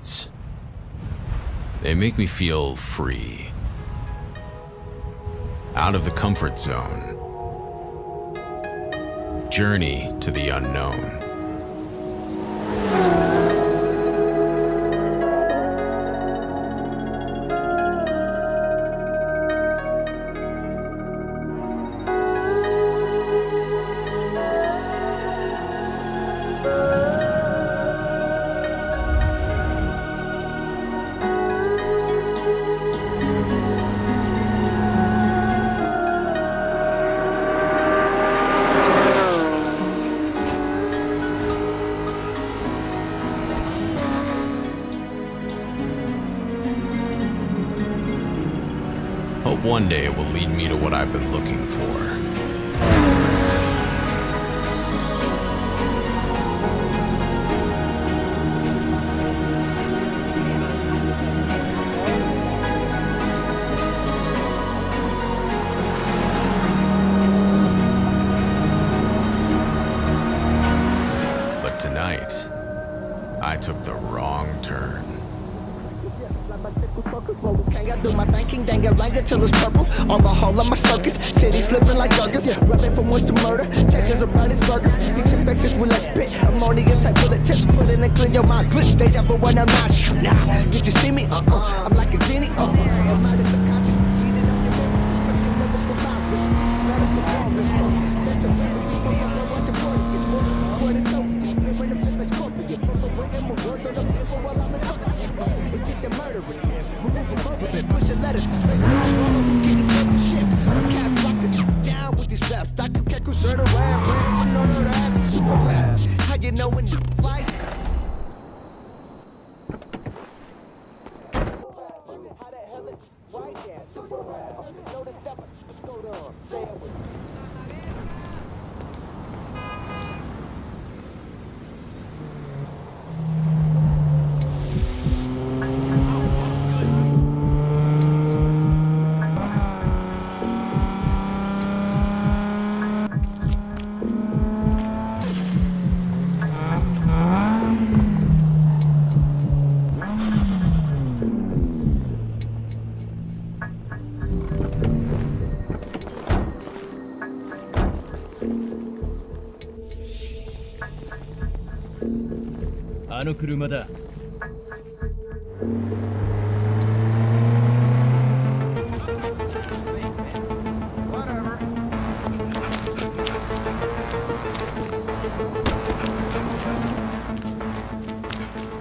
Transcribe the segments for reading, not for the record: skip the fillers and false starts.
words. They make me feel free. Out of the comfort zone. Journey to the unknown. Hope one day it will lead me to what I've been looking for. But tonight, I took the wrong turn. I do my thinking, dang it, like it till it's purple. Alcohol on my circus, city slipping like jerkers. Rubbing from what's to murder, checkers about his burgers. These infections will I spit. I'm only a type of the tips, put in and clean your mind. Glitch stage out for when I'm not. Nah, did you see me? I'm like a genie. My mind is subconscious. Feeding on your memory. Never for my rich. Smell like the wrong rich. That's the remedy for my blood rush and blood. It's more than recorded, so you split in the fence like scorpion. Perforating my words on the paper while I'm in circle. And get the murder attempt. Pushing letters to space, getting simple shit. Caps locked it down with these raps. I can't concern around, no, that's super rap. How you know when you fight? How the hell it's right there, super rap. Know the step, let's go down, say it with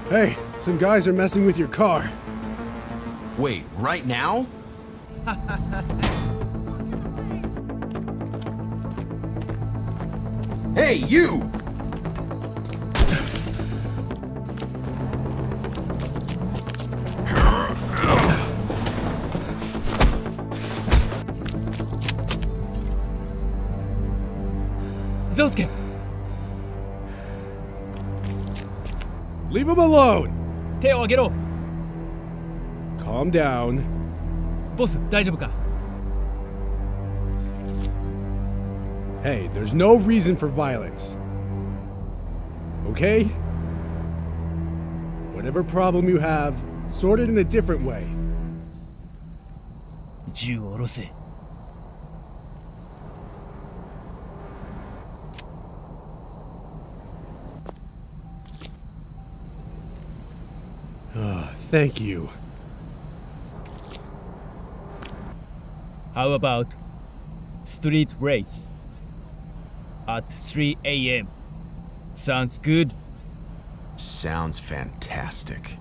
Hey, some guys are messing with your car. Wait, right now? Hey, you! Leave him alone! 手を上げろ Calm down. ボス大丈夫か Hey, there's no reason for violence. Okay? Whatever problem you have, sort it in a different way. 銃を下ろせ Thank you. How about street race at 3 a.m. Sounds good? Sounds fantastic.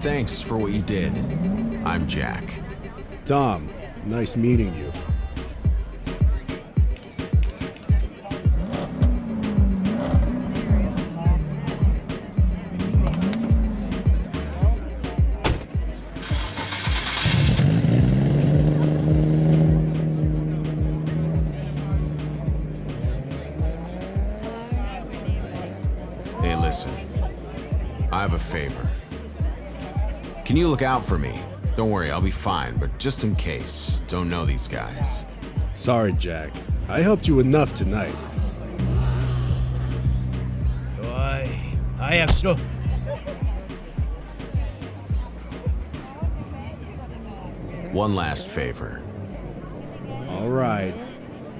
Thanks for what you did. I'm Jack. Tom, nice meeting you. Listen, I have a favor. Can you look out for me? Don't worry, I'll be fine, but just in case, don't know these guys. Sorry, Jack. I helped you enough tonight. おい早くしろ One last favor. All right.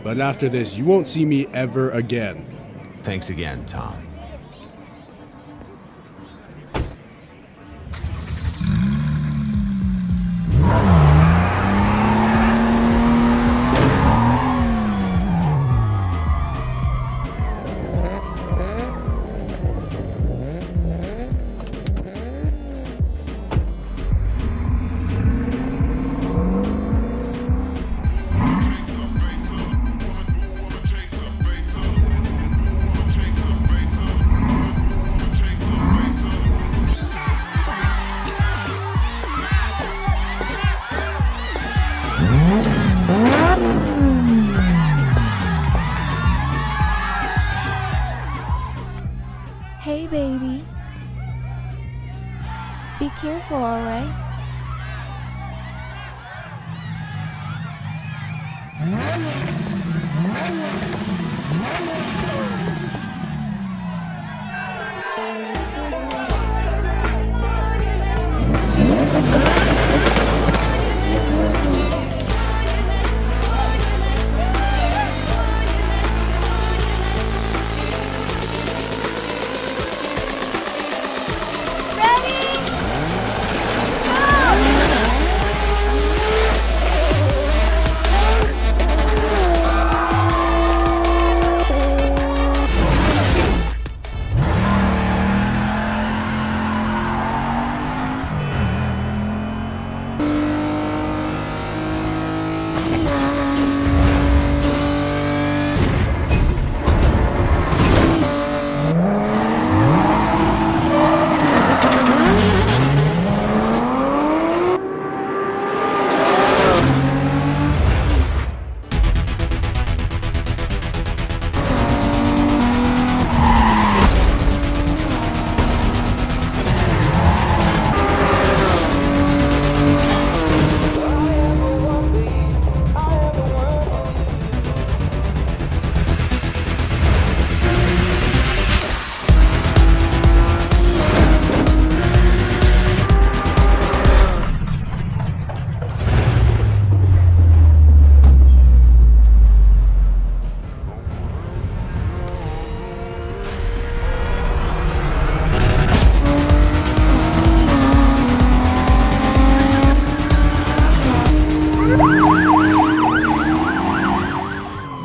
But after this, you won't see me ever again. Thanks again, Tom. Hey, baby. Be careful, alright?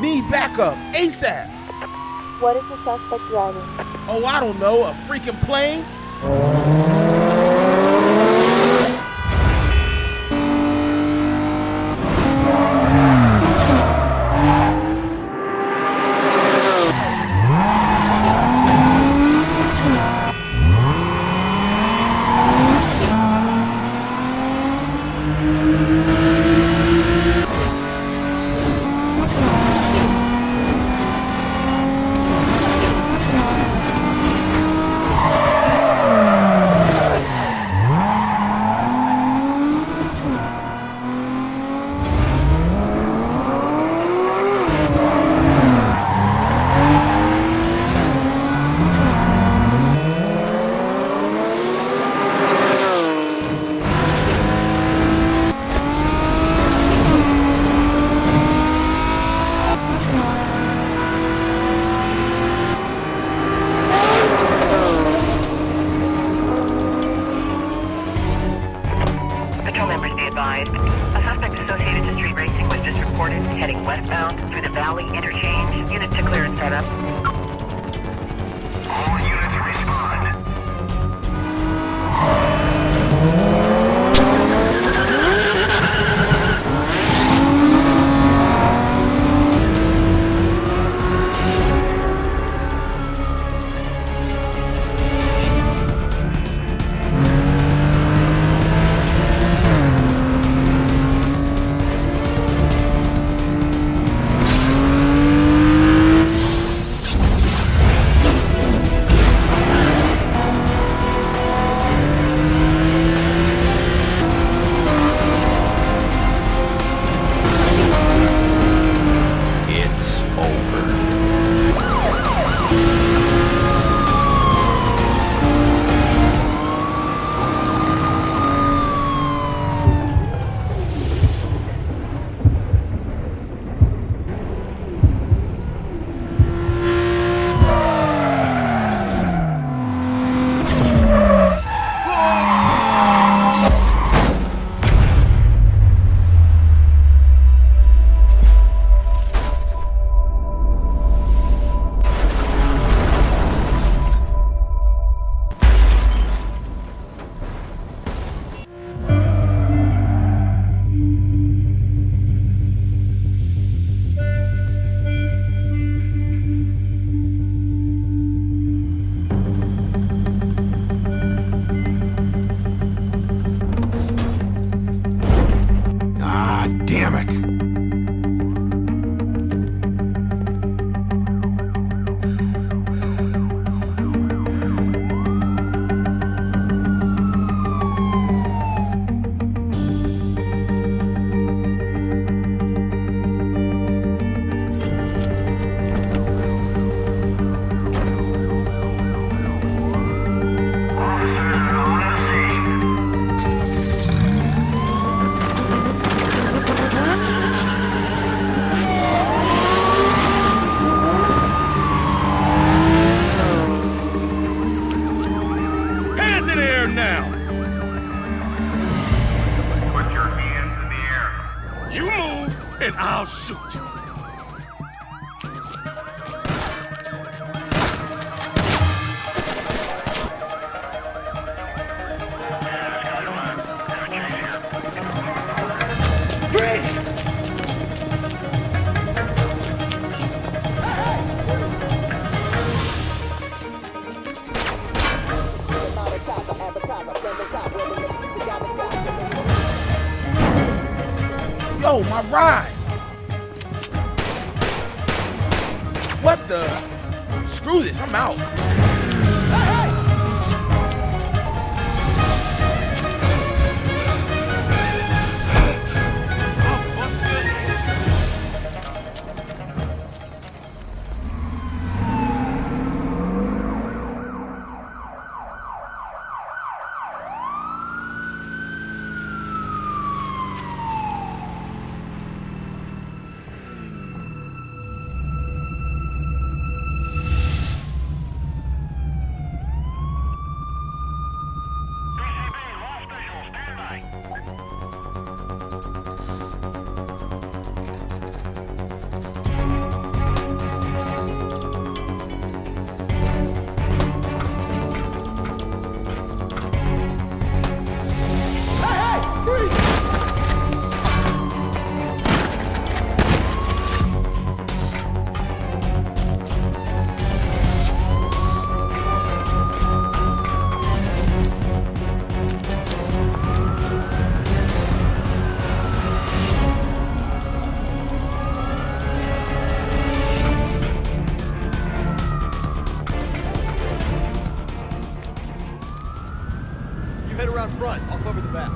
Need backup ASAP. What is the suspect driving? Oh, I don't know, a freaking plane? Shoot. Yo, my ride! What the? Screw this, I'm out. You head around front. I'll cover the back.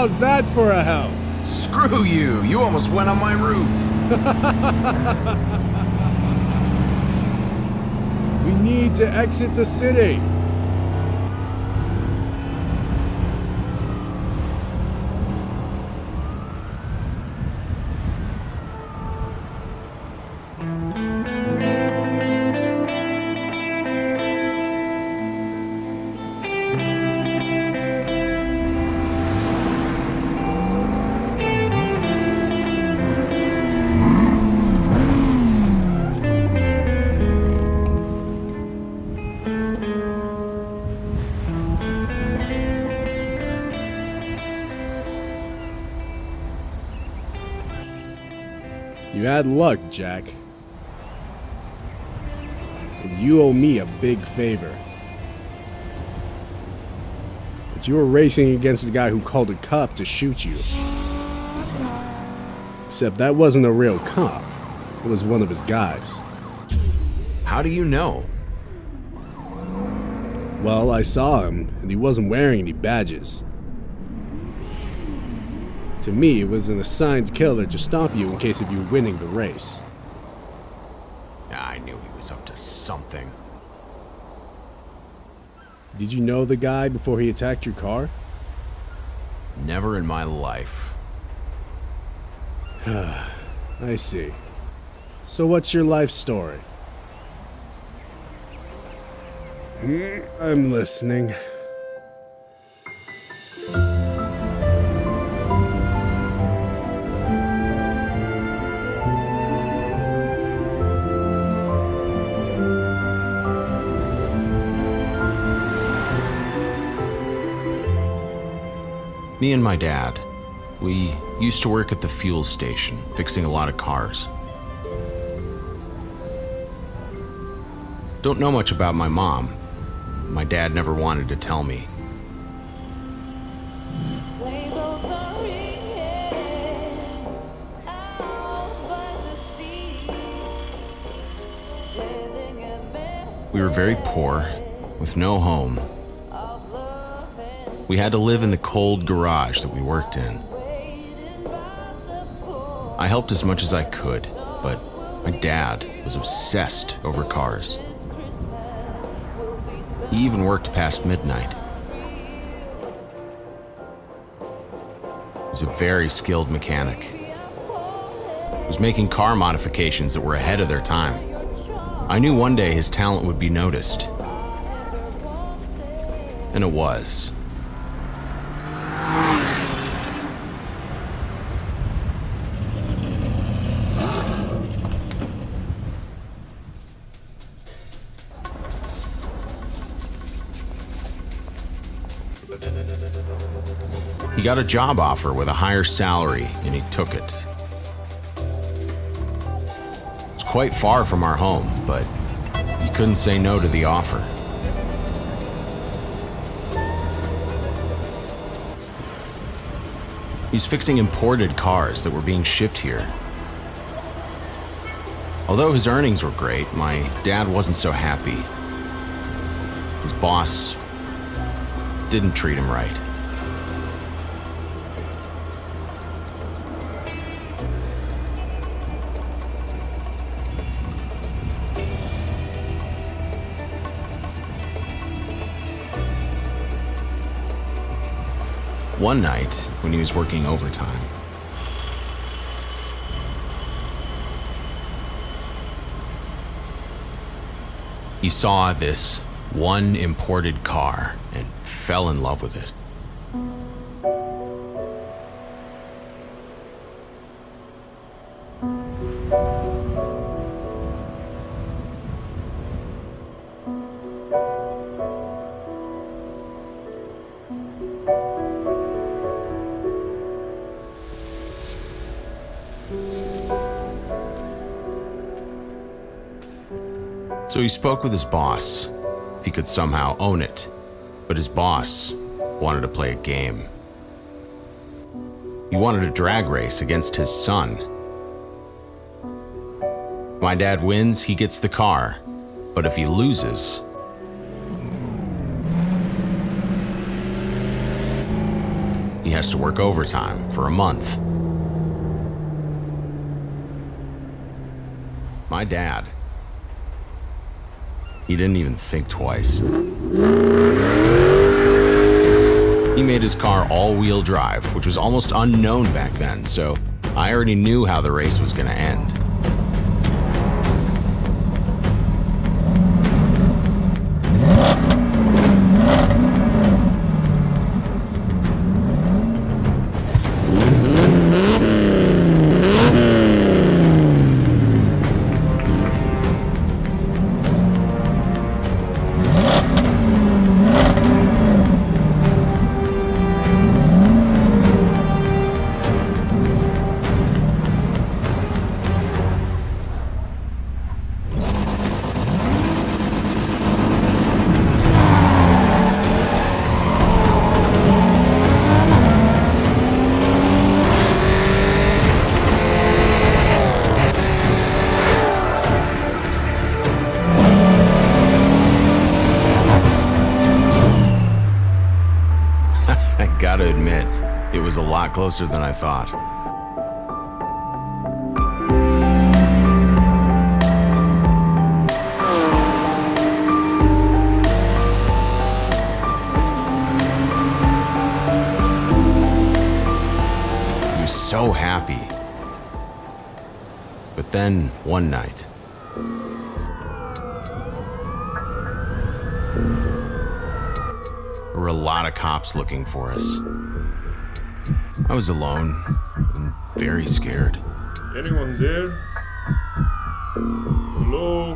How's that for a help? Screw you! You almost went on my roof! We need to exit the city. You had luck, Jack. And you owe me a big favor. But you were racing against the guy who called a cop to shoot you. Except that wasn't a real cop. It was one of his guys. How do you know? Well, I saw him, and he wasn't wearing any badges. To me, it was an assigned killer to stop you in case of you winning the race. I knew he was up to something. Did you know the guy before he attacked your car? Never in my life. I see. So what's your life story? I'm listening. Me and my dad, we used to work at the fuel station, fixing a lot of cars. Don't know much about my mom. My dad never wanted to tell me. We were very poor, with no home. We had to live in the cold garage that we worked in. I helped as much as I could, but my dad was obsessed over cars. He even worked past midnight. He was a very skilled mechanic. He was making car modifications that were ahead of their time. I knew one day his talent would be noticed. And it was. He got a job offer with a higher salary, and he took it. It's quite far from our home, but he couldn't say no to the offer. He's fixing imported cars that were being shipped here. Although his earnings were great, my dad wasn't so happy. His boss didn't treat him right. One night, when he was working overtime, he saw this one imported car and fell in love with it. So he spoke with his boss, if he could somehow own it, but his boss wanted to play a game. He wanted a drag race against his son. My dad wins, he gets the car, but if he loses, he has to work overtime for a month. My dad, he didn't even think twice. He made his car all-wheel drive, which was almost unknown back then, so I already knew how the race was going to end. Gotta admit, it was a lot closer than I thought. He was so happy. But then, one night, there were a lot of cops looking for us. I was alone and very scared. Anyone there? Hello?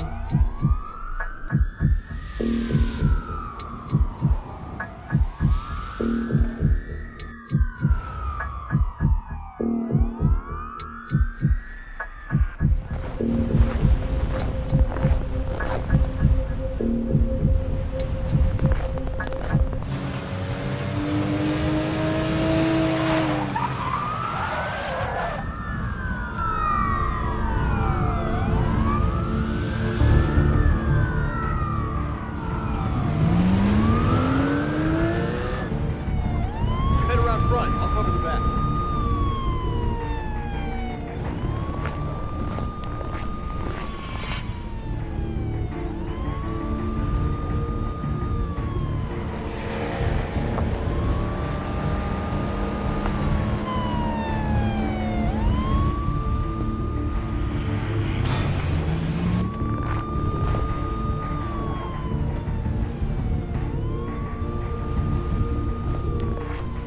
Head around front. I'll cover the back.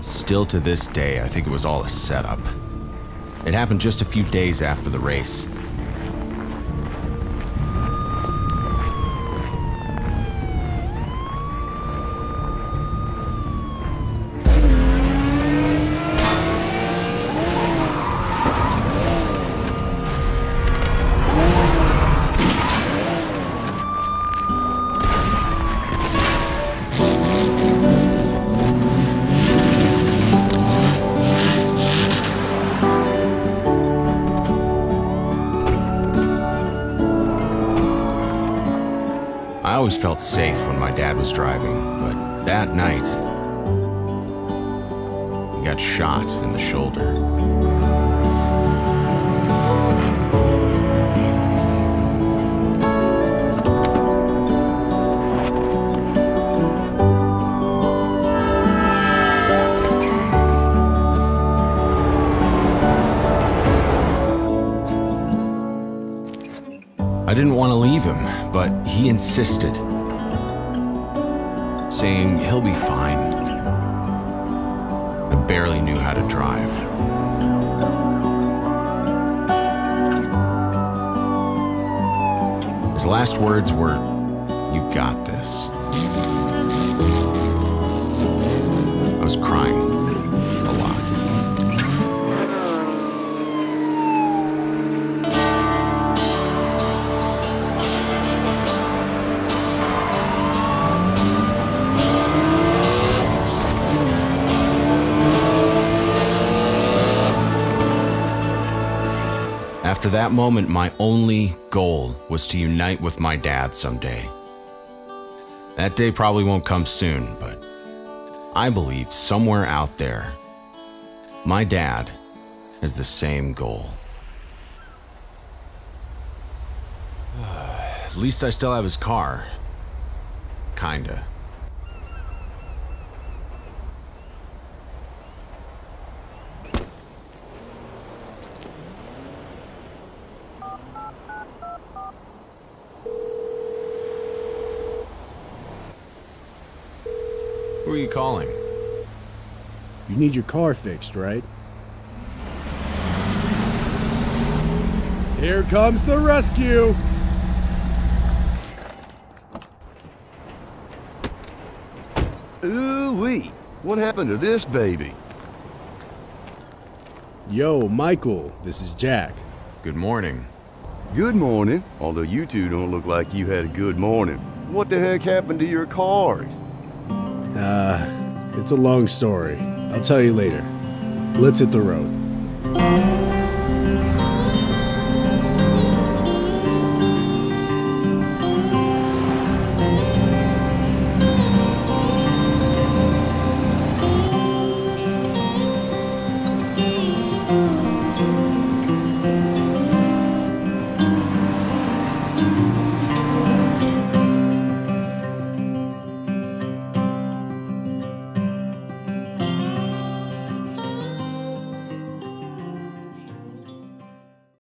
Still to this day, I think it was all a setup. It happened just a few days after the race. I always felt safe when my dad was driving, but that night, he got shot in the shoulder. I didn't want to leave him, but he insisted, saying he'll be fine. I barely knew how to drive. His last words were, "You got this." I was crying a lot. After that moment, my only goal was to unite with my dad someday. That day probably won't come soon, but I believe somewhere out there, My dad has the same goal. At least I still have his car. Kinda. Who are you calling? You need your car fixed, right? Here comes the rescue! Ooh-wee, what happened to this baby? Yo, Michael, this is Jack. Good morning. Good morning, although you two don't look like you had a good morning. What the heck happened to your cars? It's a long story. I'll tell you later. Let's hit the road.